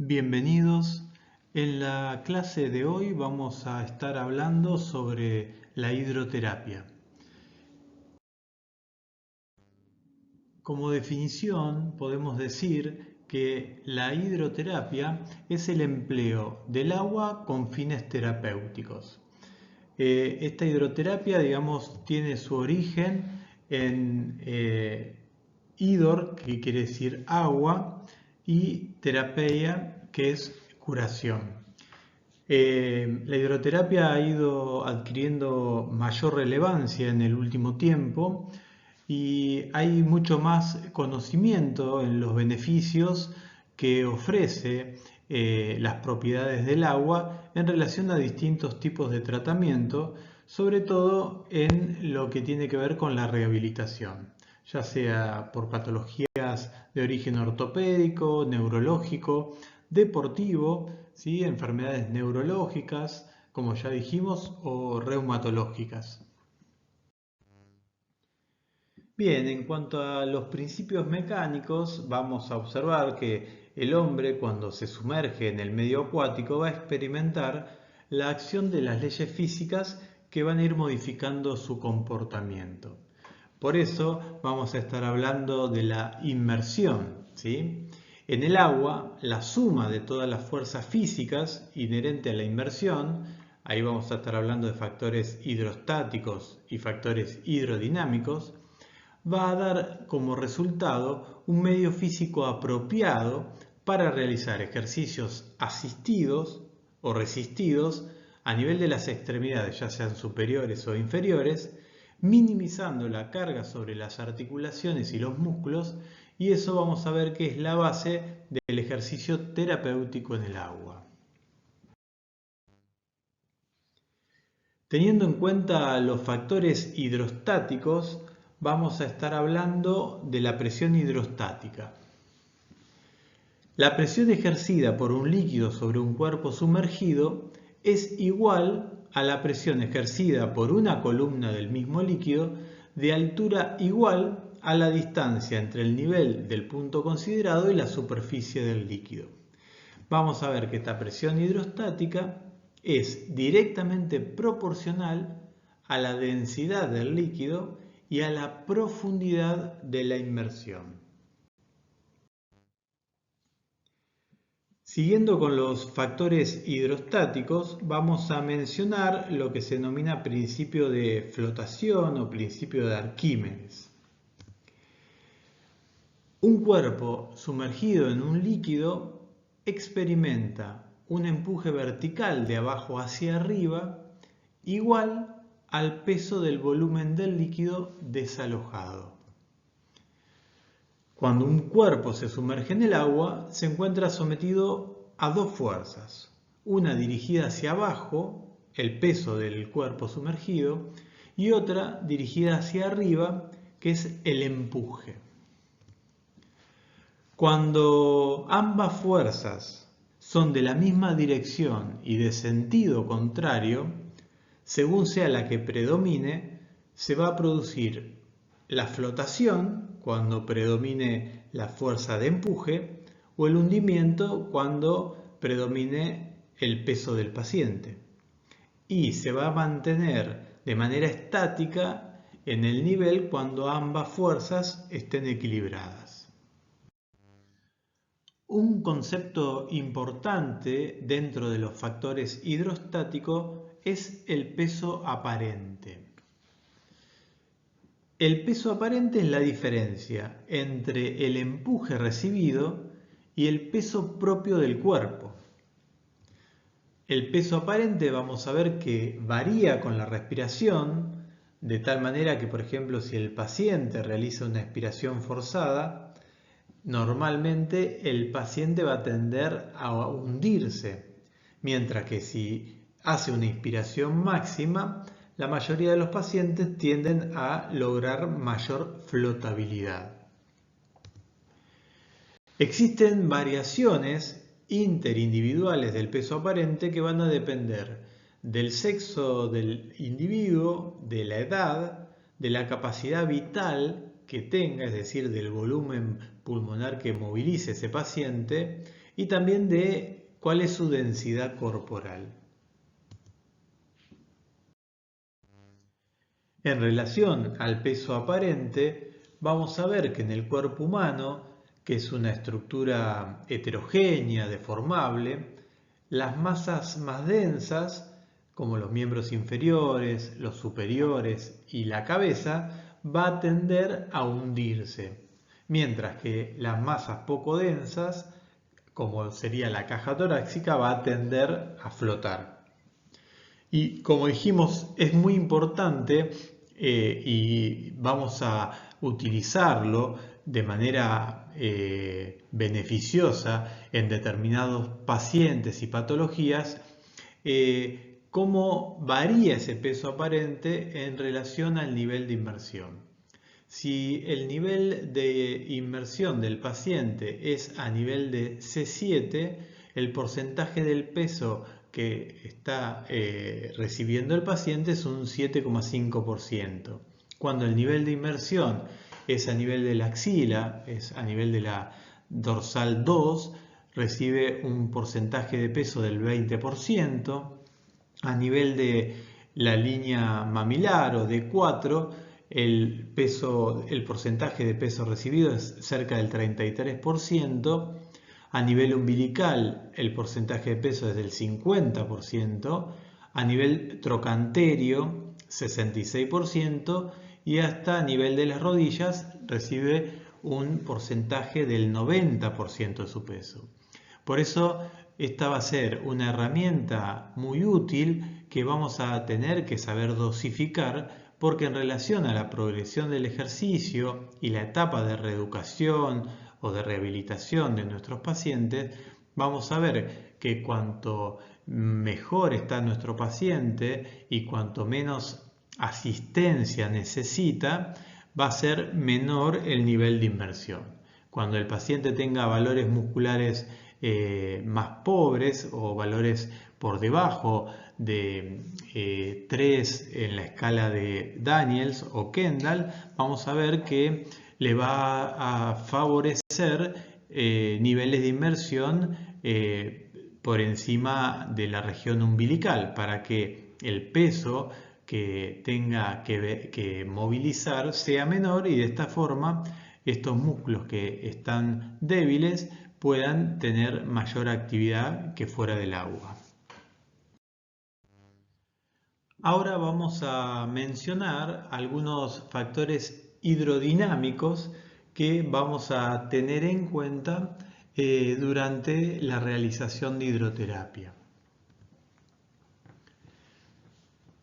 Bienvenidos. En la clase de hoy vamos a estar hablando sobre la hidroterapia. Como definición podemos decir que la hidroterapia es el empleo del agua con fines terapéuticos. Esta hidroterapia, digamos, tiene su origen en hidor, que quiere decir agua, y terapeia, que es curación. La hidroterapia ha ido adquiriendo mayor relevancia en el último tiempo y hay mucho más conocimiento en los beneficios que ofrece las propiedades del agua en relación a distintos tipos de tratamiento, sobre todo en lo que tiene que ver con la rehabilitación, ya sea por patologías de origen ortopédico, neurológico, deportivo, ¿sí? Enfermedades neurológicas, como ya dijimos, o reumatológicas. Bien, en cuanto a los principios mecánicos, vamos a observar que el hombre, cuando se sumerge en el medio acuático, va a experimentar la acción de las leyes físicas que van a ir modificando su comportamiento. Por eso vamos a estar hablando de la inmersión, ¿sí? En el agua, la suma de todas las fuerzas físicas inherentes a la inmersión, ahí vamos a estar hablando de factores hidrostáticos y factores hidrodinámicos, va a dar como resultado un medio físico apropiado para realizar ejercicios asistidos o resistidos a nivel de las extremidades, ya sean superiores o inferiores, minimizando la carga sobre las articulaciones y los músculos, y eso vamos a ver que es la base del ejercicio terapéutico en el agua. Teniendo en cuenta los factores hidrostáticos, vamos a estar hablando de la presión hidrostática. La presión ejercida por un líquido sobre un cuerpo sumergido es igual a la presión ejercida por una columna del mismo líquido de altura igual a la distancia entre el nivel del punto considerado y la superficie del líquido. Vamos a ver que esta presión hidrostática es directamente proporcional a la densidad del líquido y a la profundidad de la inmersión. Siguiendo con los factores hidrostáticos, vamos a mencionar lo que se denomina principio de flotación o principio de Arquímedes. Un cuerpo sumergido en un líquido experimenta un empuje vertical de abajo hacia arriba igual al peso del volumen del líquido desalojado. Cuando un cuerpo se sumerge en el agua, se encuentra sometido a dos fuerzas, una dirigida hacia abajo, el peso del cuerpo sumergido, y otra dirigida hacia arriba, que es el empuje. Cuando ambas fuerzas son de la misma dirección y de sentido contrario, según sea la que predomine, se va a producir la flotación cuando predomine la fuerza de empuje o el hundimiento cuando predomine el peso del paciente. Y se va a mantener de manera estática en el nivel cuando ambas fuerzas estén equilibradas. Un concepto importante dentro de los factores hidrostáticos es el peso aparente. El peso aparente es la diferencia entre el empuje recibido y el peso propio del cuerpo. El peso aparente vamos a ver que varía con la respiración, de tal manera que, por ejemplo, si el paciente realiza una expiración forzada, normalmente el paciente va a tender a hundirse, mientras que si hace una inspiración máxima, la mayoría de los pacientes tienden a lograr mayor flotabilidad. Existen variaciones interindividuales del peso aparente que van a depender del sexo del individuo, de la edad, de la capacidad vital que tenga, es decir, del volumen pulmonar que movilice ese paciente, y también de cuál es su densidad corporal. En relación al peso aparente, vamos a ver que en el cuerpo humano, que es una estructura heterogénea, deformable, las masas más densas, como los miembros inferiores, los superiores y la cabeza, va a tender a hundirse, mientras que las masas poco densas, como sería la caja torácica, va a tender a flotar. Y como dijimos, es muy importante y vamos a utilizarlo de manera beneficiosa en determinados pacientes y patologías, cómo varía ese peso aparente en relación al nivel de inmersión. Si el nivel de inmersión del paciente es a nivel de C7, el porcentaje del peso que está recibiendo el paciente es un 7,5%. Cuando el nivel de inmersión es a nivel de la axila, es a nivel de la dorsal 2, recibe un porcentaje de peso del 20%. A nivel de la línea mamilar o de 4, el porcentaje de peso recibido es cerca del 33%. A nivel umbilical, el porcentaje de peso es del 50%. A nivel trocanterio, 66%. Y hasta a nivel de las rodillas, recibe un porcentaje del 90% de su peso. Por eso, esta va a ser una herramienta muy útil que vamos a tener que saber dosificar, porque en relación a la progresión del ejercicio y la etapa de reeducación o de rehabilitación de nuestros pacientes, vamos a ver que cuanto mejor está nuestro paciente y cuanto menos asistencia necesita, va a ser menor el nivel de inmersión. Cuando el paciente tenga valores musculares más pobres o valores por debajo de 3 en la escala de Daniels o Kendall, vamos a ver que le va a favorecer niveles de inmersión por encima de la región umbilical, para que el peso que tenga que movilizar sea menor y de esta forma estos músculos que están débiles puedan tener mayor actividad que fuera del agua. Ahora vamos a mencionar algunos factores hidrodinámicos que vamos a tener en cuenta durante la realización de hidroterapia.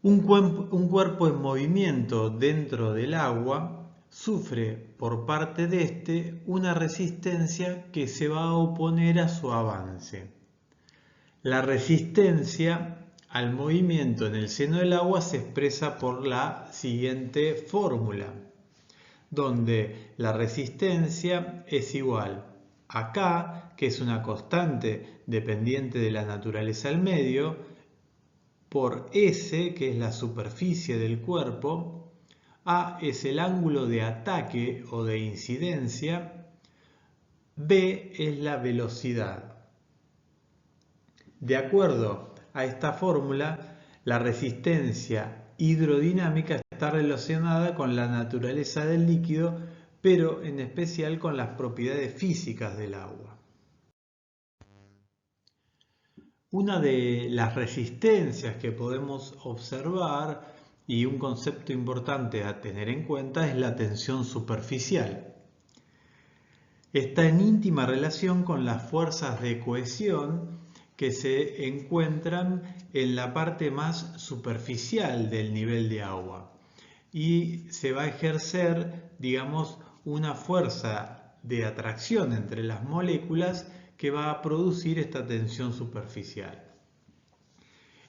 Un cuerpo en movimiento dentro del agua sufre por parte de este una resistencia que se va a oponer a su avance. La resistencia al movimiento en el seno del agua se expresa por la siguiente fórmula, donde la resistencia es igual a K, que es una constante dependiente de la naturaleza del medio, por S, que es la superficie del cuerpo, A es el ángulo de ataque o de incidencia, B es la velocidad. De acuerdo a esta fórmula, la resistencia hidrodinámica está relacionada con la naturaleza del líquido, pero en especial con las propiedades físicas del agua. Una de las resistencias que podemos observar y un concepto importante a tener en cuenta es la tensión superficial. Está en íntima relación con las fuerzas de cohesión que se encuentran en la parte más superficial del nivel de agua y se va a ejercer, digamos, una fuerza de atracción entre las moléculas que va a producir esta tensión superficial.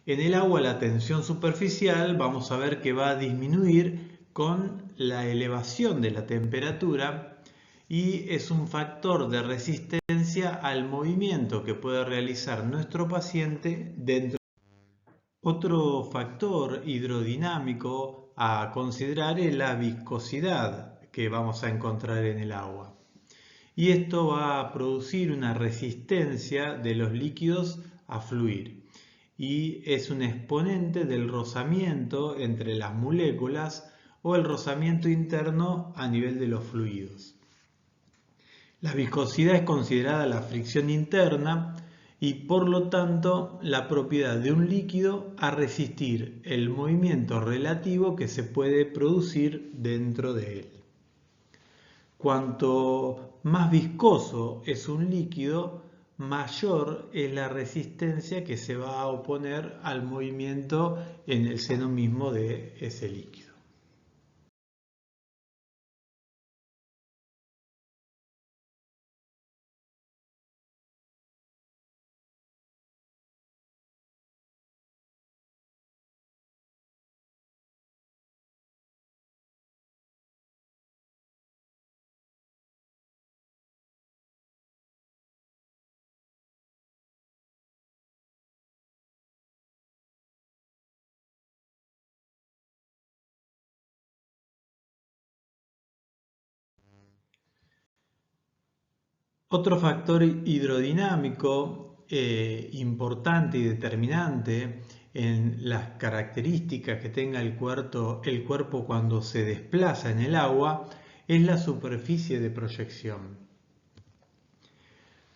En el agua la tensión superficial vamos a ver que va a disminuir con la elevación de la temperatura y es un factor de resistencia al movimiento que puede realizar nuestro paciente dentro. Otro factor hidrodinámico a considerar es la viscosidad que vamos a encontrar en el agua. y esto va a producir una resistencia de los líquidos a fluir y es un exponente del rozamiento entre las moléculas o el rozamiento interno a nivel de los fluidos. La viscosidad es considerada la fricción interna y por lo tanto la propiedad de un líquido a resistir el movimiento relativo que se puede producir dentro de él. Cuanto más viscoso es un líquido, mayor es la resistencia que se va a oponer al movimiento en el seno mismo de ese líquido. Otro factor hidrodinámico importante y determinante en las características que tenga el cuerpo cuando se desplaza en el agua es la superficie de proyección.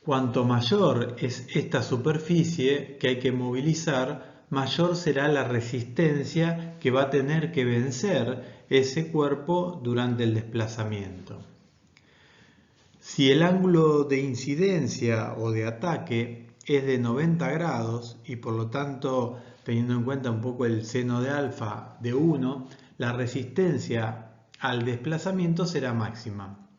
Cuanto mayor es esta superficie que hay que movilizar, mayor será la resistencia que va a tener que vencer ese cuerpo durante el desplazamiento. Si el ángulo de incidencia o de ataque es de 90 grados y por lo tanto teniendo en cuenta un poco el seno de alfa de 1, la resistencia al desplazamiento será máxima.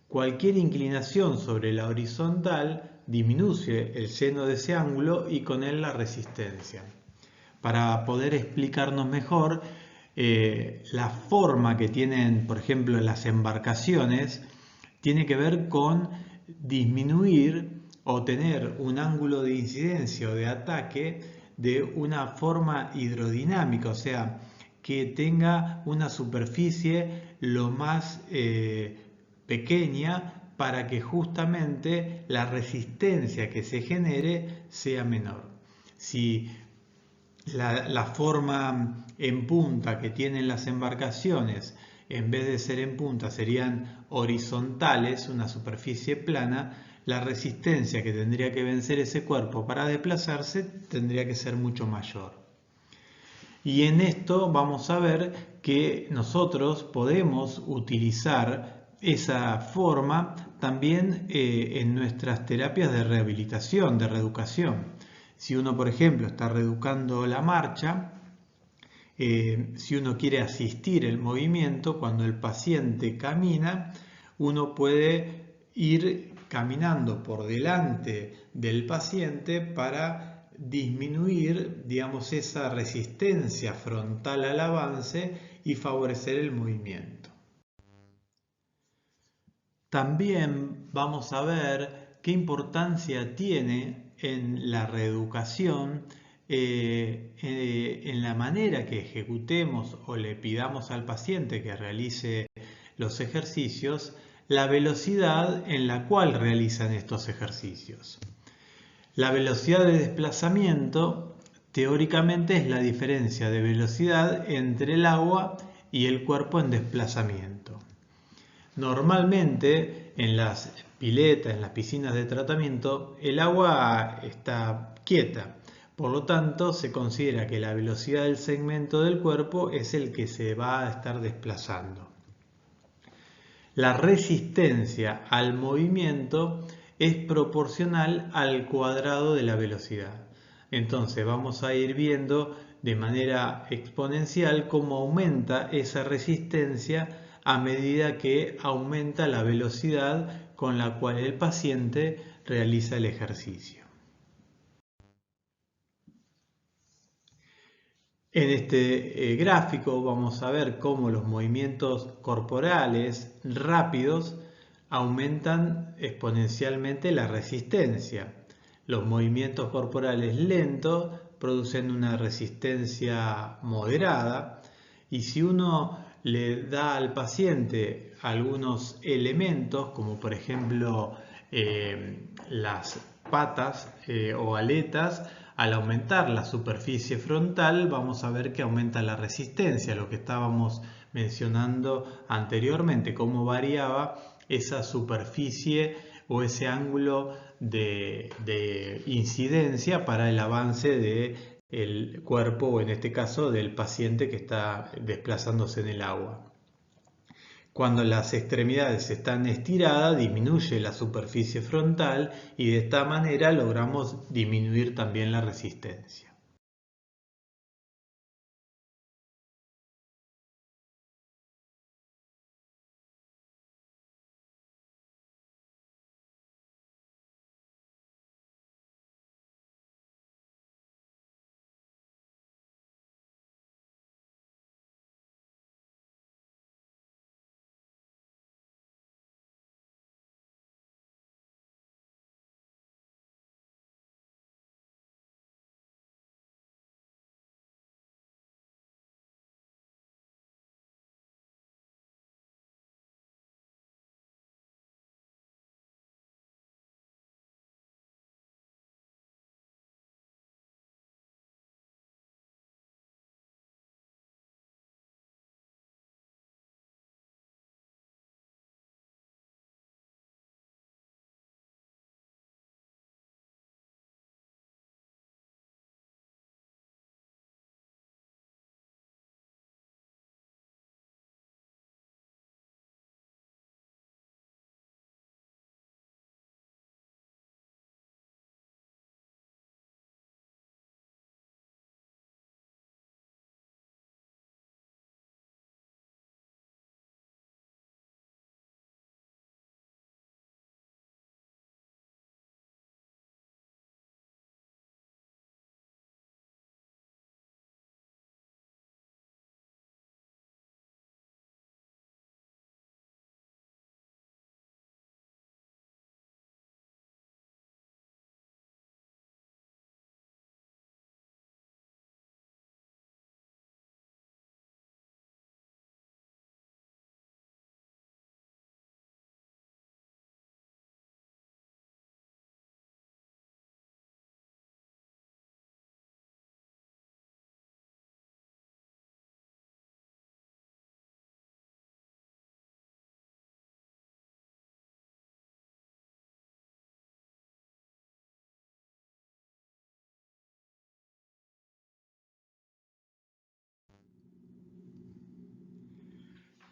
Cualquier inclinación sobre la horizontal disminuye el seno de ese ángulo y con él la resistencia. Para poder explicarnos mejor, la forma que tienen, por ejemplo, las embarcaciones tiene que ver con disminuir o tener un ángulo de incidencia o de ataque de una forma hidrodinámica, o sea, que tenga una superficie lo más pequeña para que justamente la resistencia que se genere sea menor. Si la forma en punta que tienen las embarcaciones, en vez de ser en punta, serían horizontales, una superficie plana, la resistencia que tendría que vencer ese cuerpo para desplazarse tendría que ser mucho mayor. Y en esto vamos a ver que nosotros podemos utilizar esa forma también en nuestras terapias de rehabilitación, de reeducación. Si uno, por ejemplo, está reeducando la marcha, si uno quiere asistir el movimiento, cuando el paciente camina, uno puede ir caminando por delante del paciente para disminuir, digamos, esa resistencia frontal al avance y favorecer el movimiento. También vamos a ver qué importancia tiene en la reeducación en la manera que ejecutemos o le pidamos al paciente que realice los ejercicios, la velocidad en la cual realizan estos ejercicios. La velocidad de desplazamiento teóricamente es la diferencia de velocidad entre el agua y el cuerpo en desplazamiento. Normalmente en las piletas, en las piscinas de tratamiento, el agua está quieta. Por lo tanto, se considera que la velocidad del segmento del cuerpo es el que se va a estar desplazando. La resistencia al movimiento es proporcional al cuadrado de la velocidad. Entonces vamos a ir viendo de manera exponencial cómo aumenta esa resistencia a medida que aumenta la velocidad con la cual el paciente realiza el ejercicio. En este gráfico vamos a ver cómo los movimientos corporales rápidos aumentan exponencialmente la resistencia. Los movimientos corporales lentos producen una resistencia moderada y si uno le da al paciente algunos elementos, como por ejemplo las patas o aletas. Al aumentar la superficie frontal vamos a ver que aumenta la resistencia, lo que estábamos mencionando anteriormente, cómo variaba esa superficie o ese ángulo de incidencia para el avance del cuerpo, o en este caso del paciente que está desplazándose en el agua. Cuando las extremidades están estiradas, disminuye la superficie frontal y de esta manera logramos disminuir también la resistencia.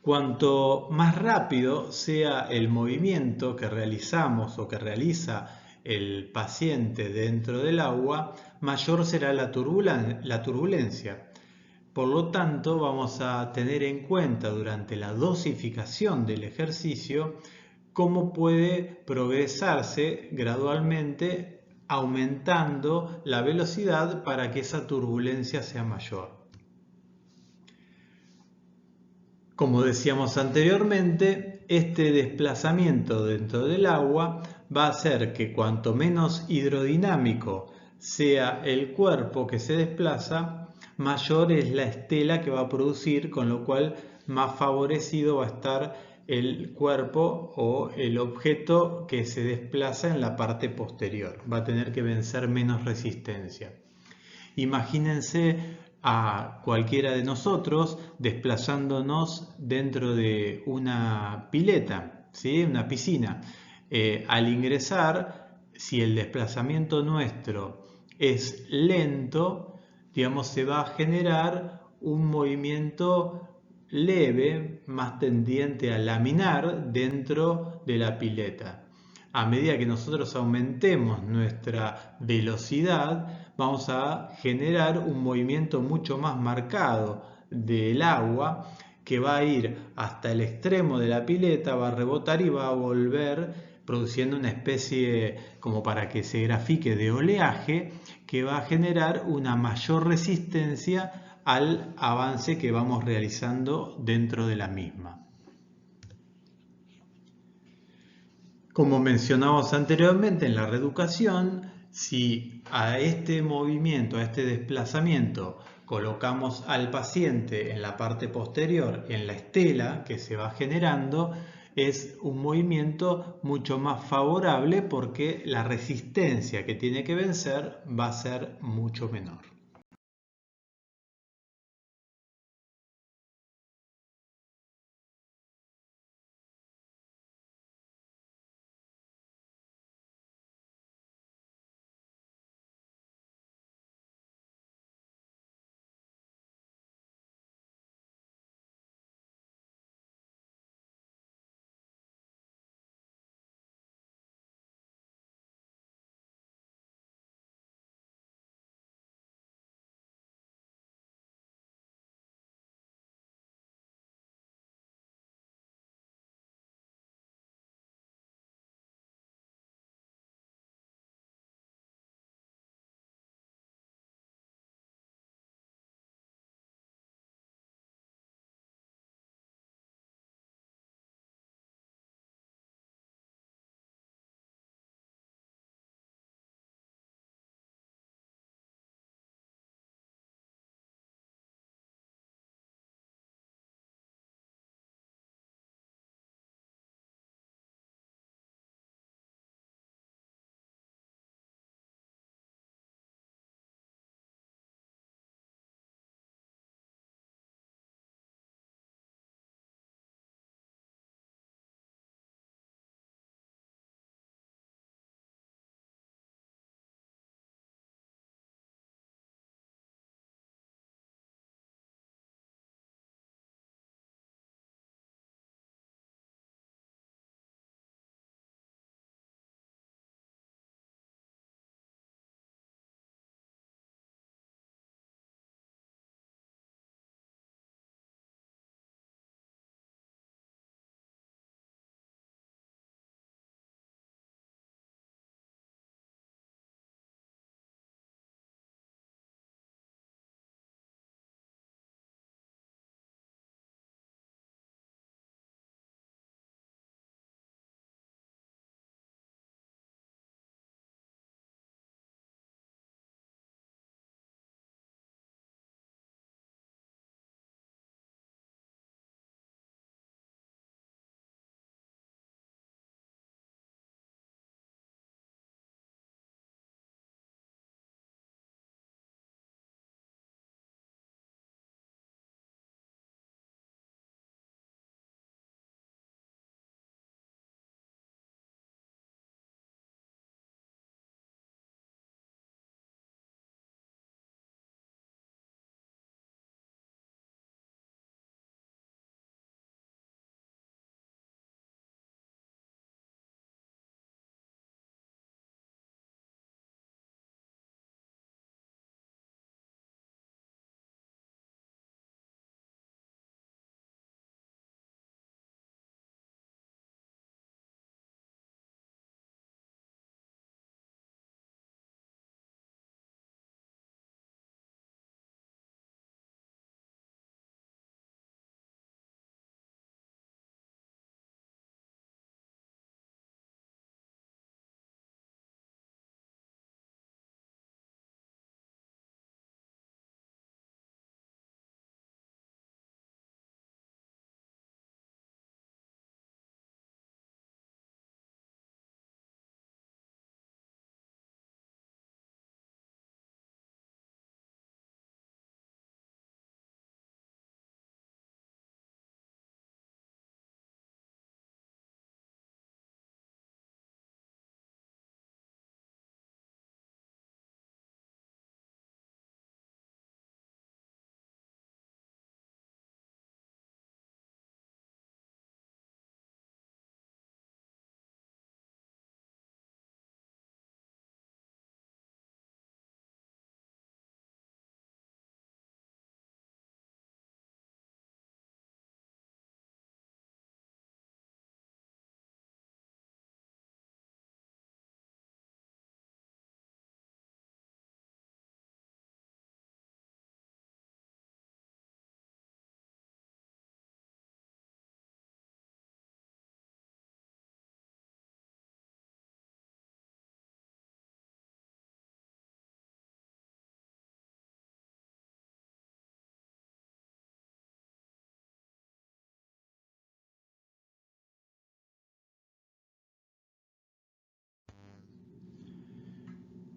Cuanto más rápido sea el movimiento que realizamos o que realiza el paciente dentro del agua, mayor será la turbulencia. Por lo tanto, vamos a tener en cuenta durante la dosificación del ejercicio cómo puede progresarse gradualmente aumentando la velocidad para que esa turbulencia sea mayor. Como decíamos anteriormente, este desplazamiento dentro del agua va a hacer que cuanto menos hidrodinámico sea el cuerpo que se desplaza, mayor es la estela que va a producir, con lo cual más favorecido va a estar el cuerpo o el objeto que se desplaza en la parte posterior. Va a tener que vencer menos resistencia. Imagínense a cualquiera de nosotros desplazándonos dentro de una pileta, ¿sí? Una piscina. Al ingresar, si el desplazamiento nuestro es lento, digamos, se va a generar un movimiento leve, más tendiente a laminar dentro de la pileta. A medida que nosotros aumentemos nuestra velocidad, vamos a generar un movimiento mucho más marcado del agua que va a ir hasta el extremo de la pileta, va a rebotar y va a volver produciendo una especie, como para que se grafique, de oleaje que va a generar una mayor resistencia al avance que vamos realizando dentro de la misma. Como mencionamos anteriormente en la reeducación, si a este movimiento, a este desplazamiento, colocamos al paciente en la parte posterior, en la estela que se va generando, es un movimiento mucho más favorable porque la resistencia que tiene que vencer va a ser mucho menor.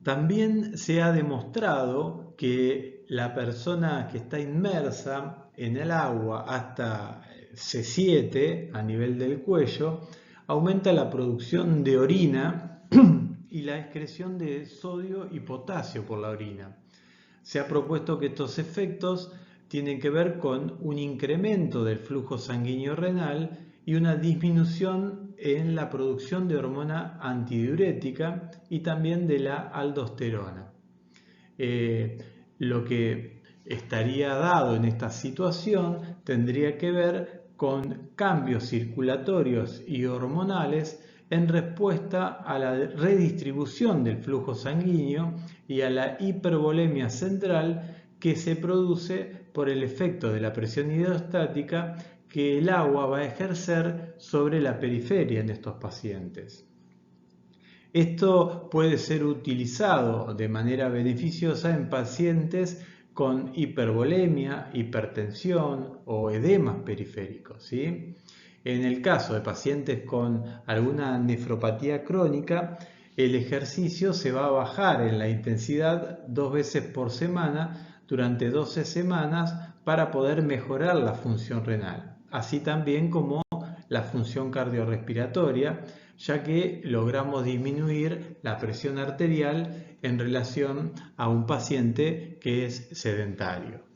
También se ha demostrado que la persona que está inmersa en el agua hasta C7 a nivel del cuello aumenta la producción de orina y la excreción de sodio y potasio por la orina. Se ha propuesto que estos efectos tienen que ver con un incremento del flujo sanguíneo renal y una disminución en la producción de hormona antidiurética y también de la aldosterona. Lo que estaría dado en esta situación tendría que ver con cambios circulatorios y hormonales en respuesta a la redistribución del flujo sanguíneo y a la hipervolemia central que se produce por el efecto de la presión hidrostática que el agua va a ejercer sobre la periferia en estos pacientes. Esto puede ser utilizado de manera beneficiosa en pacientes con hipervolemia, hipertensión o edemas periféricos, ¿sí? En el caso de pacientes con alguna nefropatía crónica, el ejercicio se va a bajar en la intensidad 2 veces por semana durante 12 semanas para poder mejorar la función renal, así también como la función cardiorrespiratoria, ya que logramos disminuir la presión arterial en relación a un paciente que es sedentario.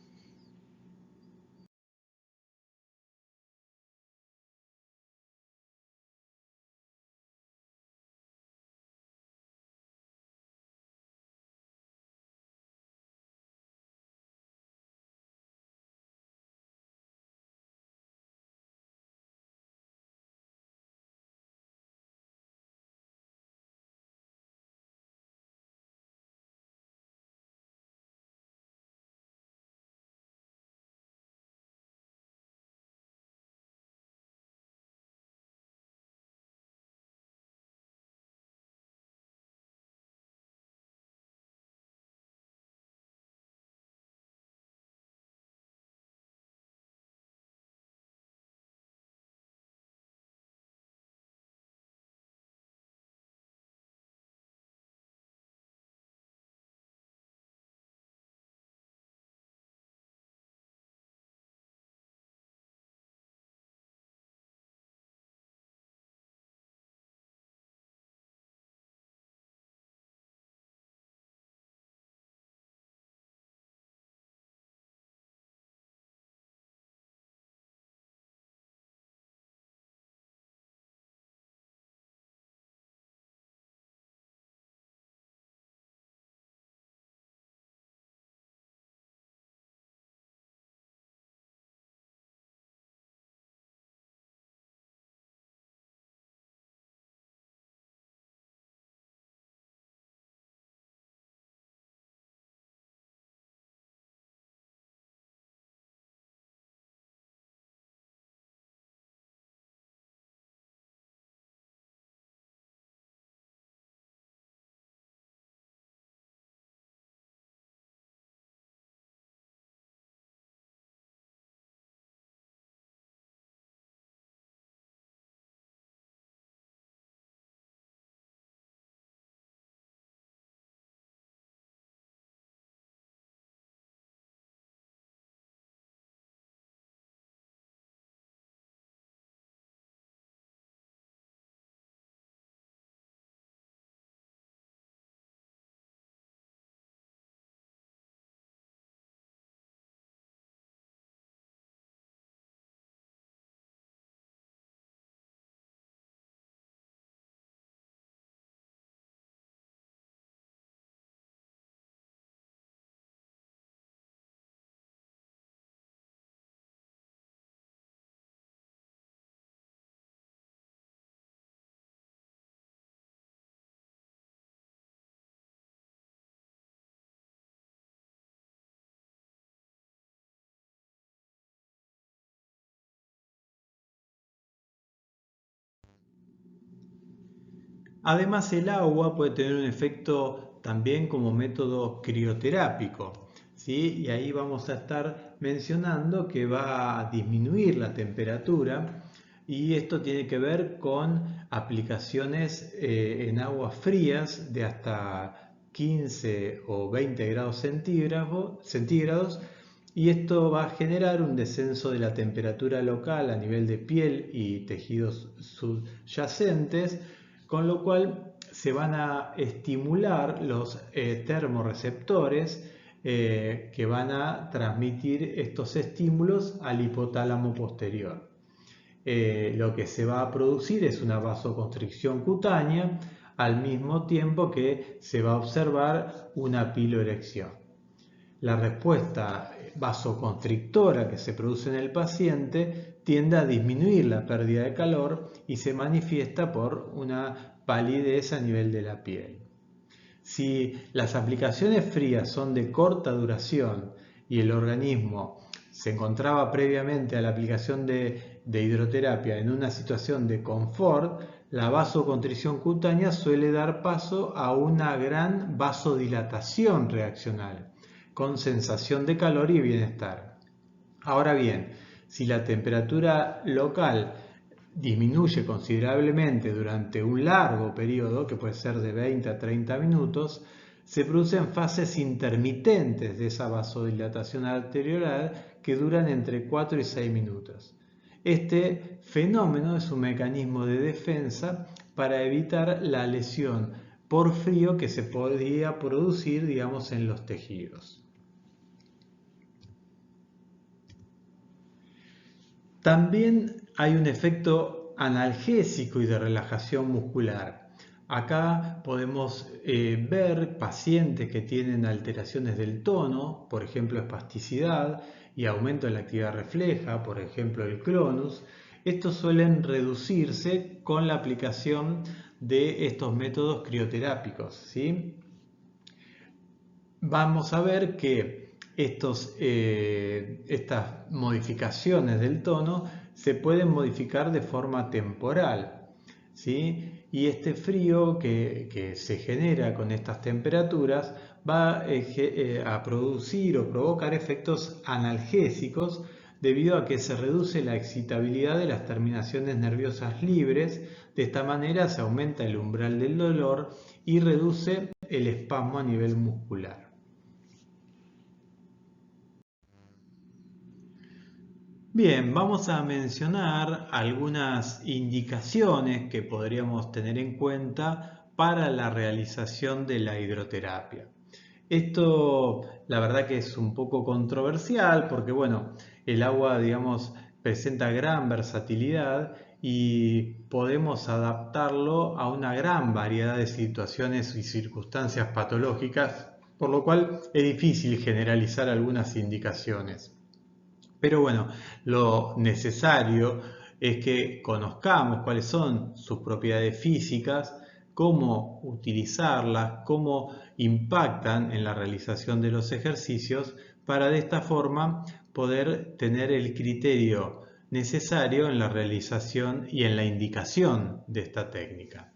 Además, el agua puede tener un efecto también como método crioterápico, ¿sí? Y ahí vamos a estar mencionando que va a disminuir la temperatura y esto tiene que ver con aplicaciones en aguas frías de hasta 15 o 20 grados centígrados, y esto va a generar un descenso de la temperatura local a nivel de piel y tejidos subyacentes, con lo cual se van a estimular los termorreceptores que van a transmitir estos estímulos al hipotálamo posterior. Lo que se va a producir es una vasoconstricción cutánea, al mismo tiempo que se va a observar una piloerección. La respuesta vasoconstrictora que se produce en el paciente tiende a disminuir la pérdida de calor y se manifiesta por una palidez a nivel de la piel. Si las aplicaciones frías son de corta duración y el organismo se encontraba previamente a la aplicación de hidroterapia en una situación de confort, la vasoconstricción cutánea suele dar paso a una gran vasodilatación reaccional, con sensación de calor y bienestar. Ahora bien, si la temperatura local disminuye considerablemente durante un largo periodo, que puede ser de 20 a 30 minutos, se producen fases intermitentes de esa vasodilatación arterial que duran entre 4 y 6 minutos. Este fenómeno es un mecanismo de defensa para evitar la lesión por frío que se podría producir, digamos, en los tejidos. También hay un efecto analgésico y de relajación muscular. Acá podemos ver pacientes que tienen alteraciones del tono, por ejemplo espasticidad y aumento de la actividad refleja, por ejemplo el clonus. Estos suelen reducirse con la aplicación de estos métodos crioterápicos, ¿sí? Vamos a ver que estas modificaciones del tono se pueden modificar de forma temporal, ¿sí? Y este frío que se genera con estas temperaturas va a producir o provocar efectos analgésicos debido a que se reduce la excitabilidad de las terminaciones nerviosas libres. De esta manera se aumenta el umbral del dolor y reduce el espasmo a nivel muscular. Bien, vamos a mencionar algunas indicaciones que podríamos tener en cuenta para la realización de la hidroterapia. Esto, la verdad que es un poco controversial porque, bueno, el agua, digamos, presenta gran versatilidad y podemos adaptarlo a una gran variedad de situaciones y circunstancias patológicas, por lo cual es difícil generalizar algunas indicaciones. Pero bueno, lo necesario es que conozcamos cuáles son sus propiedades físicas, cómo utilizarlas, cómo impactan en la realización de los ejercicios, para de esta forma poder tener el criterio necesario en la realización y en la indicación de esta técnica.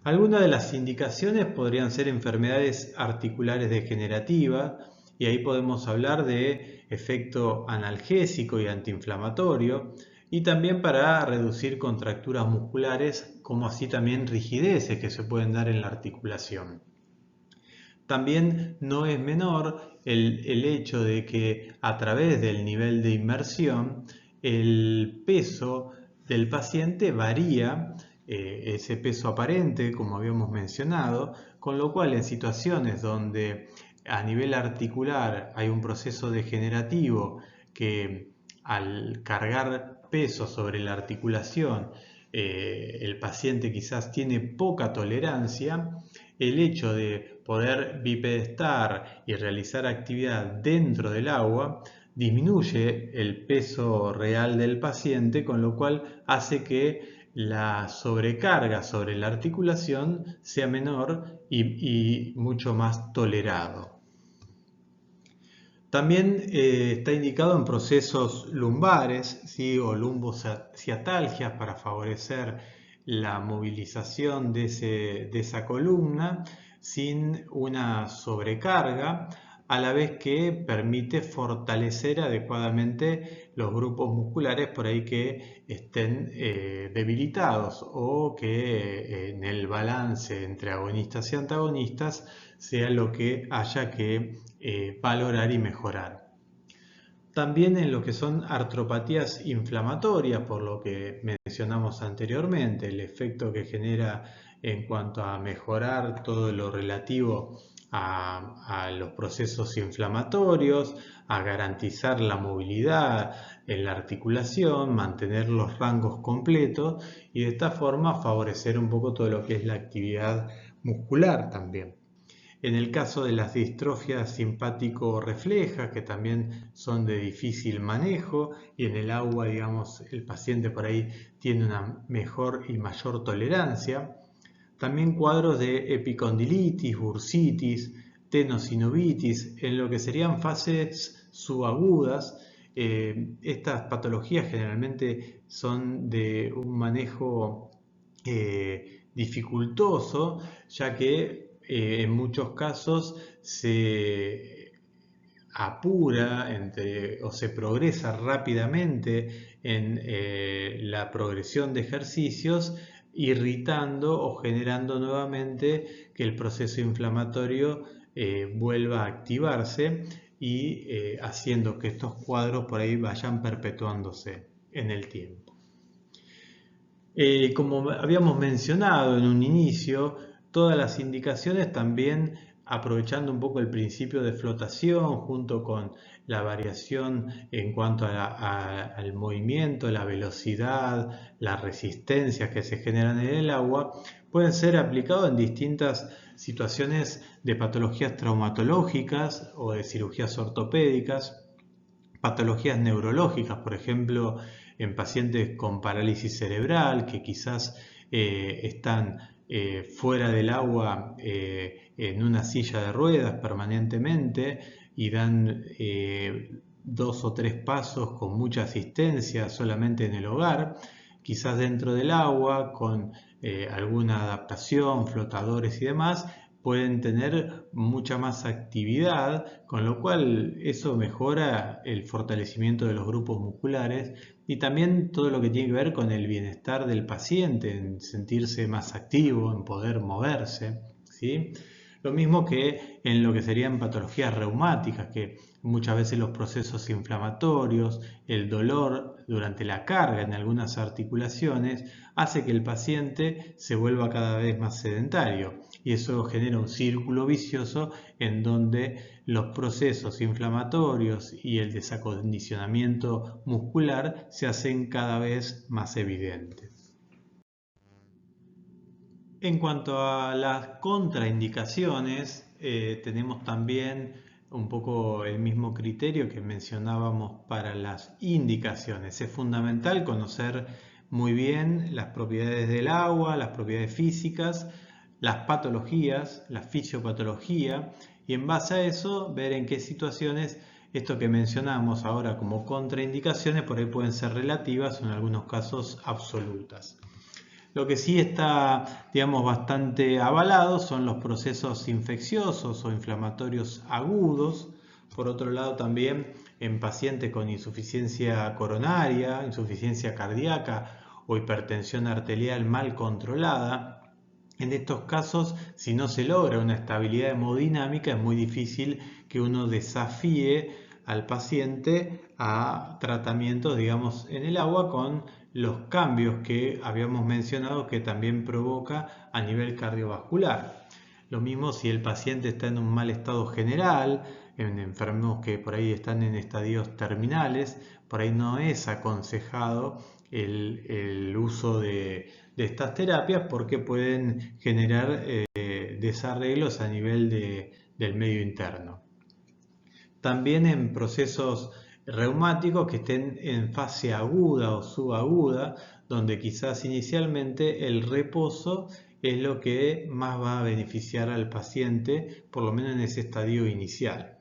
Algunas de las indicaciones podrían ser enfermedades articulares degenerativas, y ahí podemos hablar de efecto analgésico y antiinflamatorio, y también para reducir contracturas musculares, como así también rigideces que se pueden dar en la articulación. También no es menor el hecho de que a través del nivel de inmersión el peso del paciente varía, ese peso aparente, como habíamos mencionado, con lo cual en situaciones donde a nivel articular hay un proceso degenerativo que al cargar peso sobre la articulación el paciente quizás tiene poca tolerancia, el hecho de poder bipedestar y realizar actividad dentro del agua disminuye el peso real del paciente, con lo cual hace que la sobrecarga sobre la articulación sea menor y mucho más tolerado. También está indicado en procesos lumbares, ¿sí? O lumbociatalgias, para favorecer la movilización de, esa columna sin una sobrecarga. a la vez que permite fortalecer adecuadamente los grupos musculares por ahí que estén debilitados o que en el balance entre agonistas y antagonistas sea lo que haya que valorar y mejorar. También en lo que son artropatías inflamatorias, por lo que mencionamos anteriormente, el efecto que genera en cuanto a mejorar todo lo relativo a los procesos inflamatorios, a garantizar la movilidad en la articulación, mantener los rangos completos y de esta forma favorecer un poco todo lo que es la actividad muscular también. En el caso de las distrofias simpático-reflejas, que también son de difícil manejo, y en el agua, digamos, el paciente por ahí tiene una mejor y mayor tolerancia. También cuadros de epicondilitis, bursitis, tenosinovitis, en lo que serían fases subagudas. Estas patologías generalmente son de un manejo dificultoso, ya que en muchos casos se apura o se progresa rápidamente en la progresión de ejercicios, irritando o generando nuevamente que el proceso inflamatorio vuelva a activarse y haciendo que estos cuadros por ahí vayan perpetuándose en el tiempo. Como habíamos mencionado en un inicio, todas las indicaciones también aprovechando un poco el principio de flotación junto con la variación en cuanto al movimiento, la velocidad, las resistencias que se generan en el agua, pueden ser aplicados en distintas situaciones de patologías traumatológicas o de cirugías ortopédicas, patologías neurológicas, por ejemplo, en pacientes con parálisis cerebral que quizás están fuera del agua en una silla de ruedas permanentemente y dan 2 o 3 pasos con mucha asistencia solamente en el hogar, quizás dentro del agua con alguna adaptación, flotadores y demás, pueden tener mucha más actividad, con lo cual eso mejora el fortalecimiento de los grupos musculares y también todo lo que tiene que ver con el bienestar del paciente, en sentirse más activo, en poder moverse, ¿sí? Lo mismo que en lo que serían patologías reumáticas, que muchas veces los procesos inflamatorios, el dolor durante la carga en algunas articulaciones, hace que el paciente se vuelva cada vez más sedentario y eso genera un círculo vicioso en donde los procesos inflamatorios y el desacondicionamiento muscular se hacen cada vez más evidentes. En cuanto a las contraindicaciones, tenemos también un poco el mismo criterio que mencionábamos para las indicaciones. Es fundamental conocer muy bien las propiedades del agua, las propiedades físicas, las patologías, la fisiopatología, y en base a eso ver en qué situaciones esto que mencionamos ahora como contraindicaciones por ahí pueden ser relativas o en algunos casos absolutas. Lo que sí está, digamos, bastante avalado son los procesos infecciosos o inflamatorios agudos. Por otro lado, también en pacientes con insuficiencia coronaria, insuficiencia cardíaca o hipertensión arterial mal controlada. En estos casos, si no se logra una estabilidad hemodinámica, es muy difícil que uno desafíe al paciente a tratamientos, digamos, en el agua con los cambios que habíamos mencionado que también provoca a nivel cardiovascular. Lo mismo si el paciente está en un mal estado general, en enfermos que por ahí están en estadios terminales, por ahí no es aconsejado el uso de estas terapias porque pueden generar desarreglos a nivel del medio interno. También en procesos reumáticos que estén en fase aguda o subaguda, donde quizás inicialmente el reposo es lo que más va a beneficiar al paciente, por lo menos en ese estadio inicial.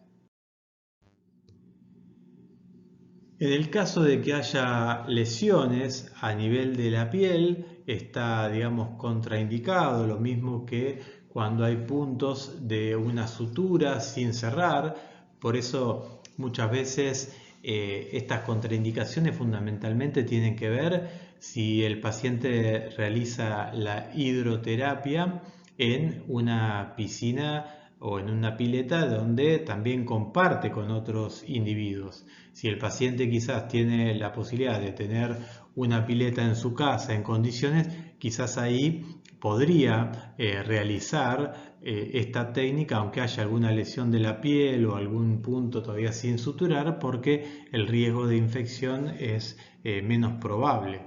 En el caso de que haya lesiones a nivel de la piel, está, digamos, contraindicado, lo mismo que cuando hay puntos de una sutura sin cerrar, Por eso muchas veces estas contraindicaciones fundamentalmente tienen que ver si el paciente realiza la hidroterapia en una piscina o en una pileta donde también comparte con otros individuos. Si el paciente quizás tiene la posibilidad de tener una pileta en su casa en condiciones, quizás ahí podría realizar esta técnica aunque haya alguna lesión de la piel o algún punto todavía sin suturar, porque el riesgo de infección es menos probable.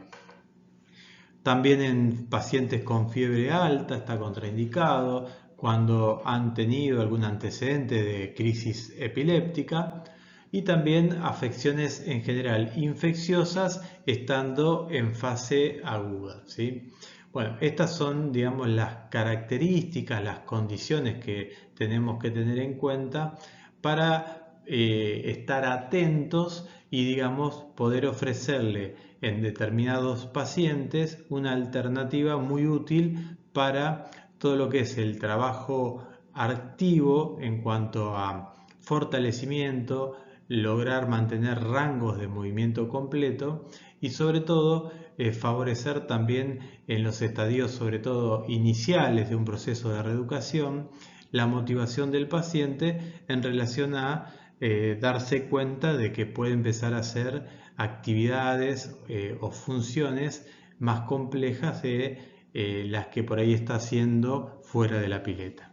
También en pacientes con fiebre alta está contraindicado cuando han tenido algún antecedente de crisis epiléptica, y también afecciones en general infecciosas estando en fase aguda, ¿sí? Bueno, estas son, digamos, las características, las condiciones que tenemos que tener en cuenta para estar atentos y, digamos, poder ofrecerle en determinados pacientes una alternativa muy útil para todo lo que es el trabajo activo en cuanto a fortalecimiento, lograr mantener rangos de movimiento completo y sobre todo favorecer también en los estadios sobre todo iniciales de un proceso de reeducación la motivación del paciente en relación a darse cuenta de que puede empezar a hacer actividades o funciones más complejas de las que por ahí está haciendo fuera de la pileta.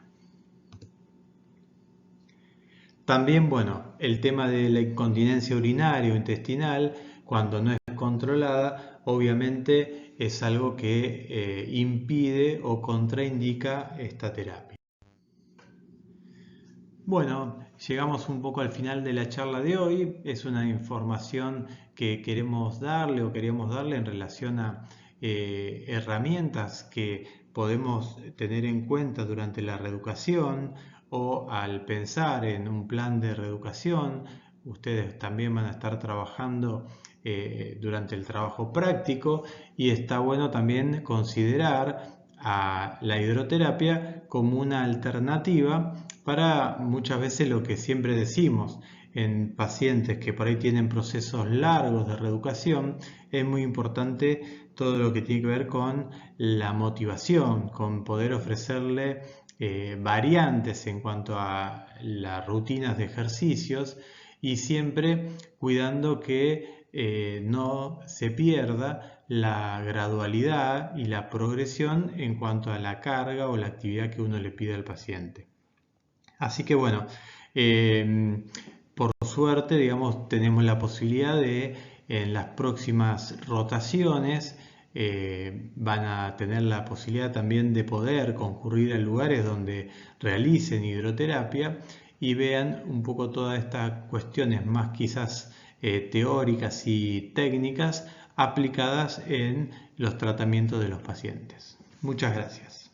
También, bueno, el tema de la incontinencia urinaria o intestinal, cuando no es controlada, obviamente es algo que impide o contraindica esta terapia. Bueno, llegamos un poco al final de la charla de hoy. Es una información que queremos darle o queríamos darle en relación a herramientas que podemos tener en cuenta durante la reeducación o al pensar en un plan de reeducación. Ustedes también van a estar trabajando durante el trabajo práctico, y está bueno también considerar a la hidroterapia como una alternativa para muchas veces lo que siempre decimos en pacientes que por ahí tienen procesos largos de reeducación. Es muy importante todo lo que tiene que ver con la motivación, con poder ofrecerle variantes en cuanto a las rutinas de ejercicios, y siempre cuidando que no se pierda la gradualidad y la progresión en cuanto a la carga o la actividad que uno le pide al paciente. Así que bueno, por suerte, digamos, tenemos la posibilidad de en las próximas rotaciones van a tener la posibilidad también de poder concurrir a lugares donde realicen hidroterapia y vean un poco todas estas cuestiones más quizás teóricas y técnicas aplicadas en los tratamientos de los pacientes. Muchas gracias.